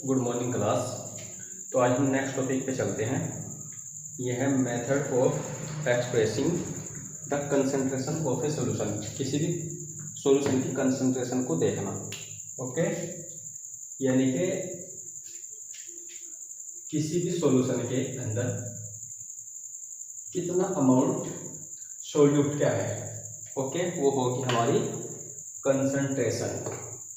Good morning class. तो आज हम नेक्स्ट टॉपिक पे चलते हैं। यह है method of expressing the concentration of A solution. किसी भी सॉल्यूशन की कंसंट्रेशन को देखना। ओके, यानी कि किसी भी सॉल्यूशन के अंदर कितना अमाउंट सॉल्यूट क्या है। ओके, वो होगी हमारी कंसंट्रेशन।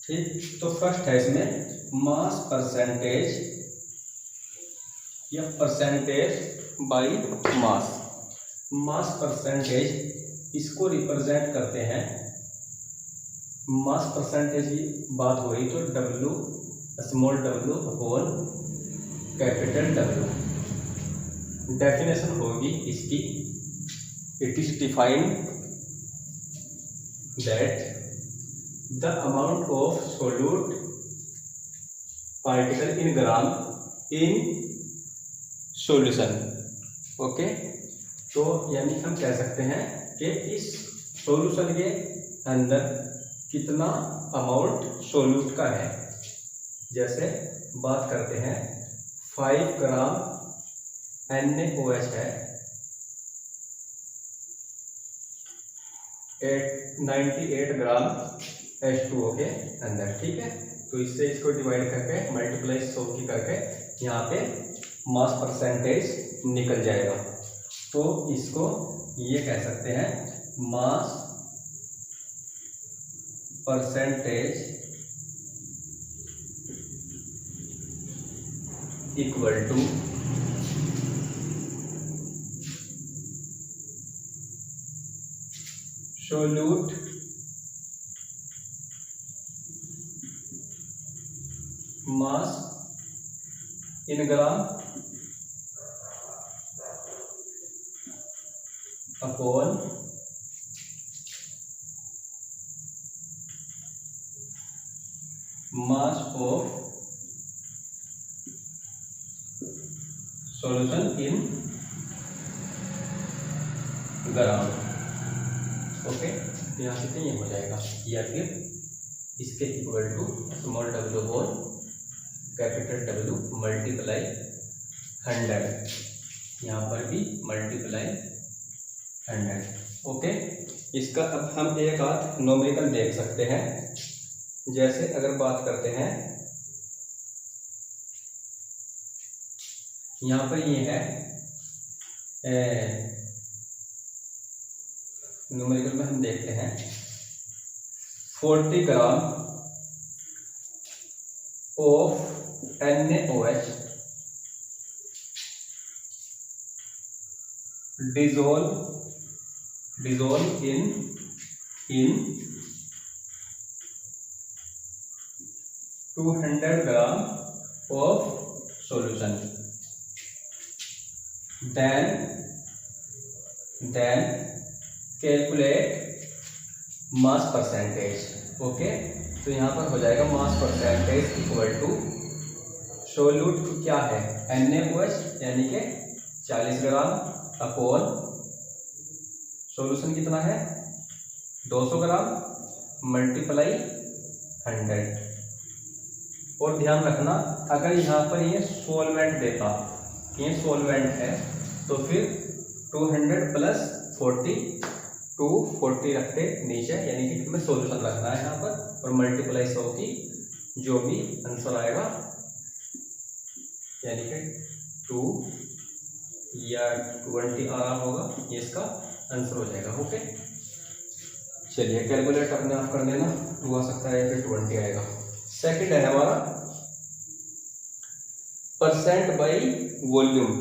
ठीक, तो फर्स्ट है इसमें मास परसेंटेज या percentage by mass. Mass percentage इसको रिप्रेजेंट करते हैं। मास परसेंटेज की बात हो रही तो W small W upon capital W. Definition होगी इसकी, it is defined that the amount of solute particle in gram in solution. Okay, तो यानी हम कह सकते हैं कि इस सॉल्यूशन के अंदर कितना अमाउंट सोल्यूट का है। जैसे बात करते हैं 5 ग्राम NaOH है 98 ग्राम H2O के अंदर। ठीक है, तो इससे इसको डिवाइड करके मल्टीप्लाई 100 की करके यहाँ पे मास परसेंटेज निकल जाएगा। तो इसको ये कह सकते हैं mass percentage equal to solute mass in gram upon mass of solution in gram. Okay, यहाँ से ये हो जाएगा, या फिर इसके इक्वल टू स्मॉल डब्ल्यू और कैपिटल डब्ल्यू मल्टीप्लाई 100। यहाँ पर भी मल्टीप्लाई 100। ओके, इसका अब हम एक आध नोमेरिकल देख सकते हैं। जैसे अगर बात करते हैं, यहाँ पर ये है न्यूमेरिकल में हम देखते हैं 40 gram of NaOH dissolve in 200 gram of solution, then calculate mass percentage। Okay, तो यहाँ पर हो जाएगा mass percentage equal to solute क्या है NaOH यानी कि 40 ग्राम अपॉन सॉल्यूशन कितना है 200 ग्राम मल्टीप्लाई 100। और ध्यान रखना, अगर यहाँ पर ये सॉल्वेंट देता, ये सॉल्वेंट है, तो फिर 200 प्लस 40 240 रखते नीचे, यानी कि हमें सॉल्यूशन रखना है यहाँ पर, और मल्टीप्लाई 100 की जो भी आंसर आएगा, यानी कि 2 या 20 आ रहा होगा, ये इसका आंसर हो जाएगा। ओके, चलिए कैलकुलेट अपने आप कर देना, हुआ सकता है फिर 20 आएगा। सेकंड है हमारा percent by volume.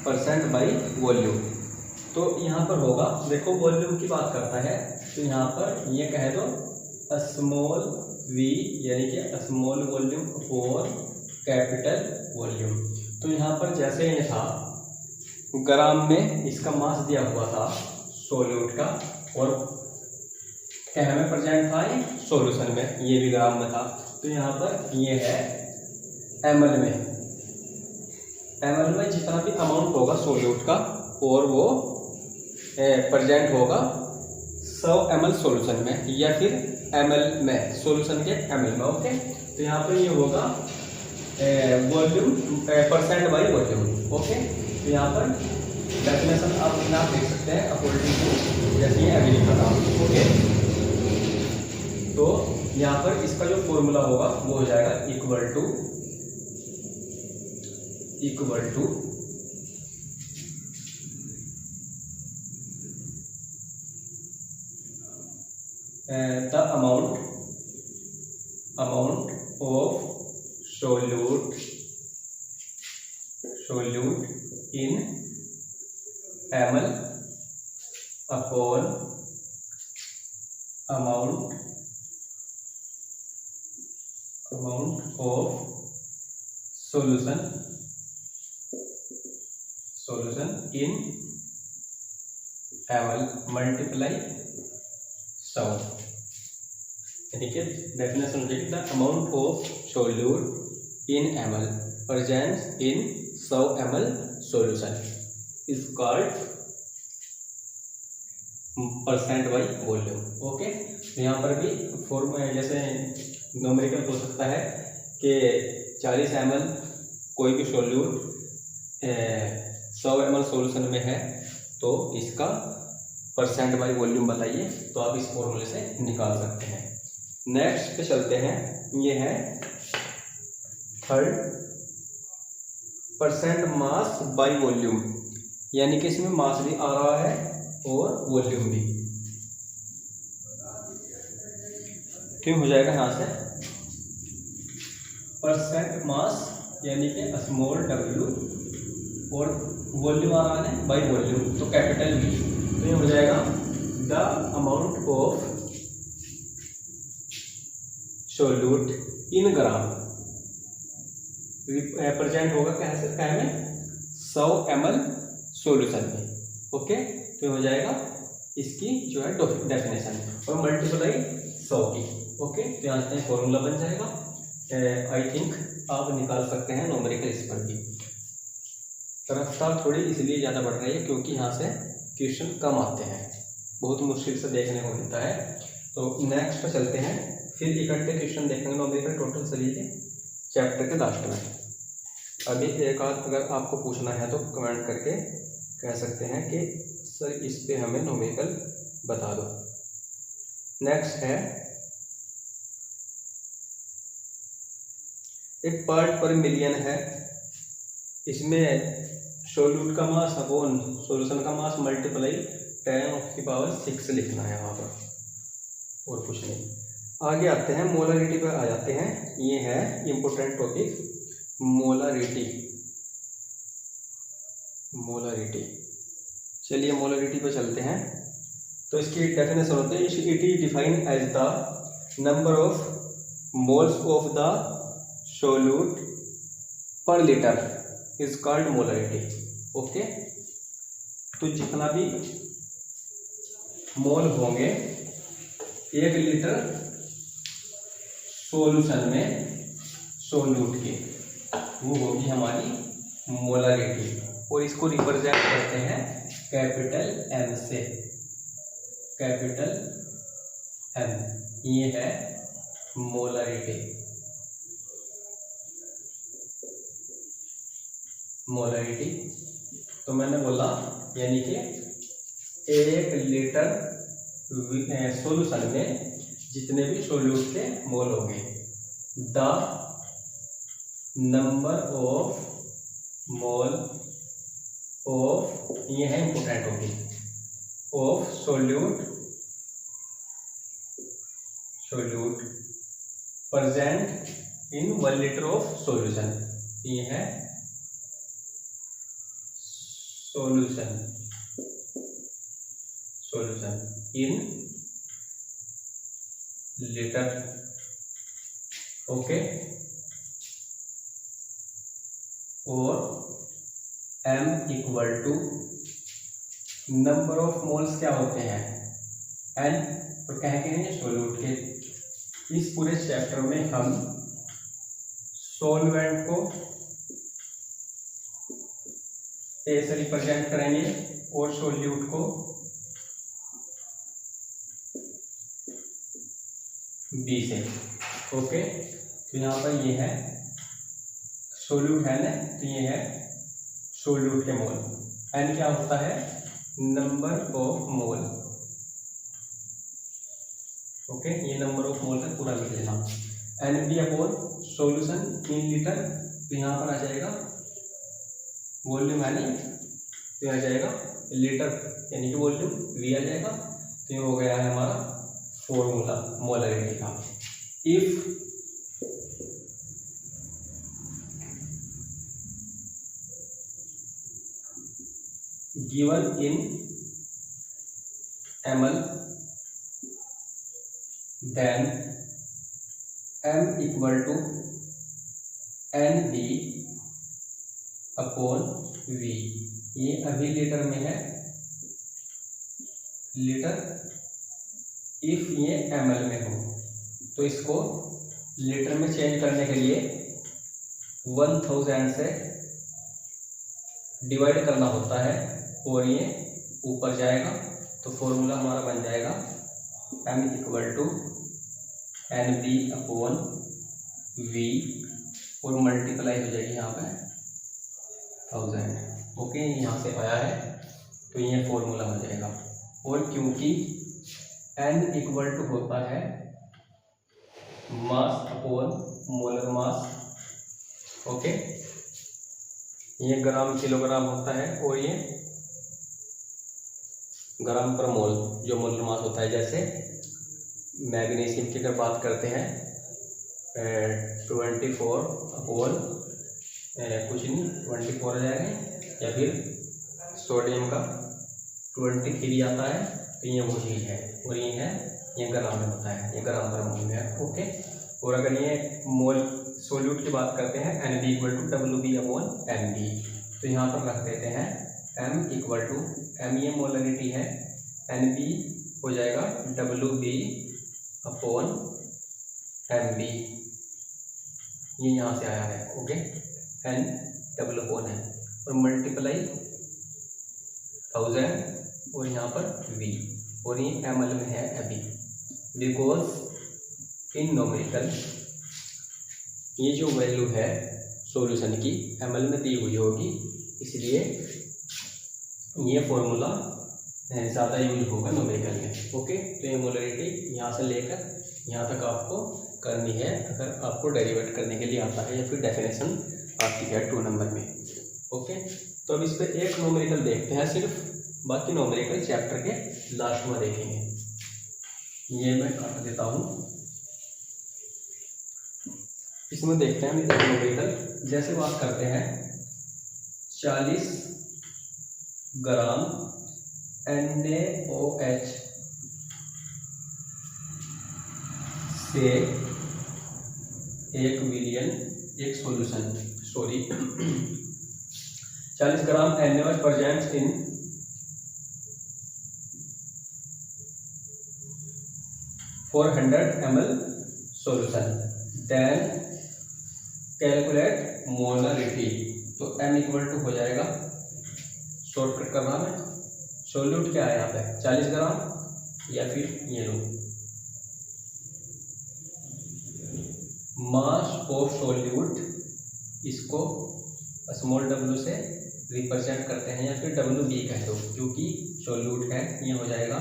Percent by volume, तो यहाँ पर होगा, देखो वॉल्यूम की बात करता है तो यहाँ पर ये कह दो स्मॉल v यानी कि स्मॉल वॉल्यूम और कैपिटल वॉल्यूम। तो यहाँ पर जैसे ये था ग्राम में इसका मास दिया हुआ था सोल्यूट का, और क्या में प्रेजेंट था ये सॉल्यूशन में, ये भी ग्राम में था। तो यहाँ पर ये है ml में। ml में जितना भी अमाउंट होगा सोल्यूट का, और वो प्रेजेंट होगा 100 ml सॉल्यूशन में, या फिर ml में, सॉल्यूशन के ml में। ओके, तो यहाँ पर ये होगा volume percent by volume. Okay, तो यहाँ पर डेफिनेशन आप देख सकते हैं अकॉर्डिंग टू जैसे ये अभी लिखा था। ओके, तो यहाँ पर इसका जो फॉर्मूला होगा वो हो जाएगा equal to the amount of solute in ml upon amount of solution in ml multiply 100। यानी कि डेफिनेशन हो जाएगी the amount of solute in ml present in 100 ml solution is called percent by volume. Okay, तो यहाँ पर भी form जैसे numerical हो सकता है कि 40 ml कोई भी सोल्यूट 100 ml सॉल्यूशन में है तो इसका परसेंट बाई वॉल्यूम बताइए, तो आप इस फॉर्मूले से निकाल सकते हैं। नेक्स्ट पे चलते हैं, ये है third percent mass by volume, यानी कि इसमें मास भी आ रहा है और वॉल्यूम भी। क्यों हो जाएगा यहाँ से परसेंट मास यानी कि स्मॉल w और वॉल्यूम आ रहा है बाई वॉल्यूम तो कैपिटल V, तो ये हो जाएगा the amount of solute in gram represent होगा क्या में 100 ml सॉल्यूशन में। ओके, तो हो जाएगा इसकी जो है डेफिनेशन और मल्टीप्लाई 100 की। ओके, तो यहाँ से फॉर्मूला बन जाएगा। आई थिंक आप निकाल सकते हैं न्यूमेरिकल इस पर भी। रफ्तार थोड़ी इसलिए ज़्यादा बढ़ रही है क्योंकि यहाँ से क्वेश्चन कम आते हैं, बहुत मुश्किल से देखने को मिलता है। तो नेक्स्ट पर चलते हैं, फिर इकट्ठे क्वेश्चन देखेंगे न्यूमेरिकल टोटल सभी के चैप्टर के लास्ट में। अभी एक आध अगर आपको पूछना है तो कमेंट करके कह सकते हैं कि सर इस पे हमें न्यूमेरिकल बता दो। नेक्स्ट है एक पार्ट पर मिलियन है, इसमें सोल्यूट का मास अपॉन सॉल्यूशन का मास मल्टीप्लाई 10⁶ लिखना है वहाँ पर, और कुछ नहीं। आगे आते हैं मोलरिटी पर आ जाते हैं, ये है इम्पोर्टेंट टॉपिक मोलरिटी। चलिए मोलरिटी पर चलते हैं। तो इसकी डेफिनेशन होती है it is defined as the number of moles of the solute per litre is called molarity. Okay, तो जितना भी मोल होंगे 1 लीटर सॉल्यूशन में सोल्यूट के, वो होगी हमारी मोलरिटी, और इसको रिप्रेजेंट करते हैं कैपिटल M से। कैपिटल M, ये है मोलरिटी। तो मैंने बोला यानी कि 1 लीटर सॉल्यूशन में जितने भी सोल्यूट के मोल होंगे, the number of mole of, ये है इंपोर्टेंट होगी, of solute present in 1 litre of solution, ये है सॉल्यूशन इन लीटर। ओके, और M equal to number of moles क्या होते हैं N, और कहेंगे सोल्यूट के। इस पूरे चैप्टर में हम सॉल्वेंट को A से रिप्रेजेंट करेंगे और सोल्यूट को बी से। ओके, तो यहाँ पर ये है सोल्यूट है ना, तो ये है सोल्यूट के मोल। एन क्या होता है, नंबर ऑफ मोल। ओके, ये नंबर ऑफ मोल का पूरा लिख लेना। N B upon solution in litre, तो यहाँ पर आ जाएगा वॉल्यूम यानी, तो आ जाएगा लीटर यानी कि वॉल्यूम वी आ जाएगा। तो ये हो गया है हमारा फॉर्मूला मोलरिटी का। If given in ml then m equal to N B upon V. ये अभी लीटर में है, लीटर। इफ ये ml में हो तो इसको लीटर में चेंज करने के लिए 1000 से डिवाइड करना होता है और ये ऊपर जाएगा। तो फॉर्मूला हमारा बन जाएगा m equal to N B upon V और मल्टीप्लाई हो जाएगी यहाँ पे 1000। ओके, यहाँ से आया है तो ये फॉर्मूला हो जाएगा। और क्योंकि n इक्वल टू होता है mass upon molar mass, okay, ये ग्राम किलोग्राम होता है और ये ग्राम पर मोल जो मोलर मास होता है। जैसे मैग्नीशियम की अगर बात करते हैं 24 अपॉन कुछ नहीं 24 आ जाएगा, या फिर सोडियम का 23 आता है, तो ये वो चीज़ है। और ये है, ये ग्राम में होता है, ये ग्राम पर मोल में है। ओके, और अगर ये मोल सोल्यूट की बात करते हैं N B equal to W B upon M B, तो यहाँ पर रख देते हैं एम इक्वल टू, एम ये मोलरिटी है, एन बी हो जाएगा W B upon M B, ये यहाँ से आया है। ओके, एन डब्ल्यू अपॉन है और मल्टीप्लाई 1000 और यहाँ पर वी, और ये एम एल में है अभी, बिकॉज इन नोमेरिकल ये जो वैल्यू है सॉल्यूशन की एम एल में दी हुई होगी, इसलिए ये फॉर्मूला ज़्यादा यूज होगा नोमेरिकल में। ओके, तो ये मोलरिटी यहाँ से लेकर यहाँ तक आपको करनी है अगर आपको डेरिवेट करने के लिए आता है या फिर डेफिनेशन आती है 2 नंबर में। ओके, तो अब इस पर एक नोमेरिकल देखते हैं सिर्फ, बाकी नोमेरिकल चैप्टर के लास्ट में देखेंगे। ये मैं काट देता हूँ। इसमें देखते हैं नोमेरिकल, जैसे बात करते हैं 40 ग्राम NaOH से 1 बिलियन एक solution, sorry 40 gram NaOH presents in 400 ml solution, then calculate molarity. तो m इक्वल टू हो जाएगा, शॉर्टकट करना है, सोल्यूट क्या है यहाँ पे 40 ग्राम, या फिर ये लो मास ऑफ सोल्यूट, इसको स्मॉल w से रिप्रेजेंट करते हैं या फिर WB कह दो क्योंकि सोल्यूट है। ये हो जाएगा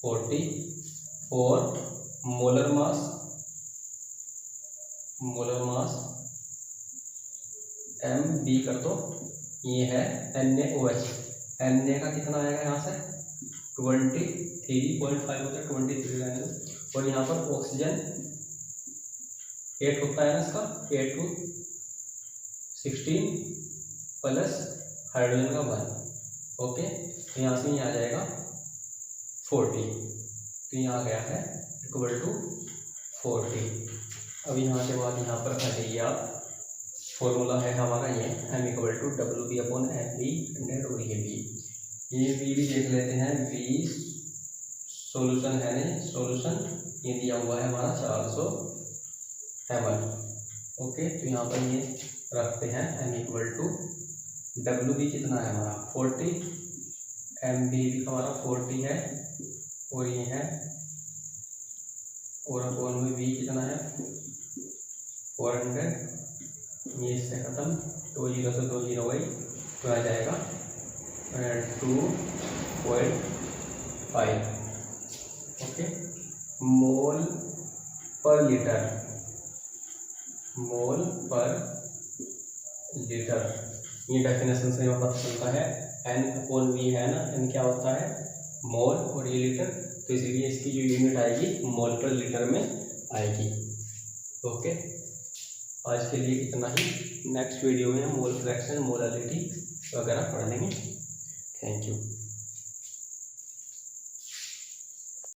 44 molar mass, molar mass MB कर दो, ये है NaOH, Na का कितना आएगा यहाँ से 23.5 होता है, 23 लाइन, और यहाँ पर ऑक्सीजन 8 होता है ना इसका, 8 to 16 प्लस हाइड्रोजन का 1। ओके, तो यहाँ से ये आ जाएगा 40, तो यहाँ आ गया है इक्वल टू 40। अब यहाँ के बाद यहाँ पर आ जाइए आप, फॉर्मूला है हमारा ये m equal to W B upon F B, और ये बी भी देख लेते हैं। बी सॉल्यूशन है नहीं, सॉल्यूशन ये दिया हुआ है हमारा 400 ml। ओके, तो यहाँ पर ये रखते हैं m equal to W B कितना है हमारा 40, एम बी भी हमारा 40 है, और ये है 4 अपॉन में वी कितना है 400, ये इससे खत्म, 2 जीरो से 2 जीरो वही तो आ जाएगा 2.5। ओके, मोल पर लीटर, मोल पर लीटर, ये डेफिनेशन से हमें पता चलता है एन अपॉन वी है ना, एन क्या होता है मोल और ये लीटर, तो इसीलिए इसकी जो यूनिट आएगी मोल पर लीटर में आएगी। ओके, आज के लिए इतना ही। नेक्स्ट वीडियो में हम मोल फ्रैक्शन, मोलालिटी वगैरह पढ़ लेंगे। Thank you.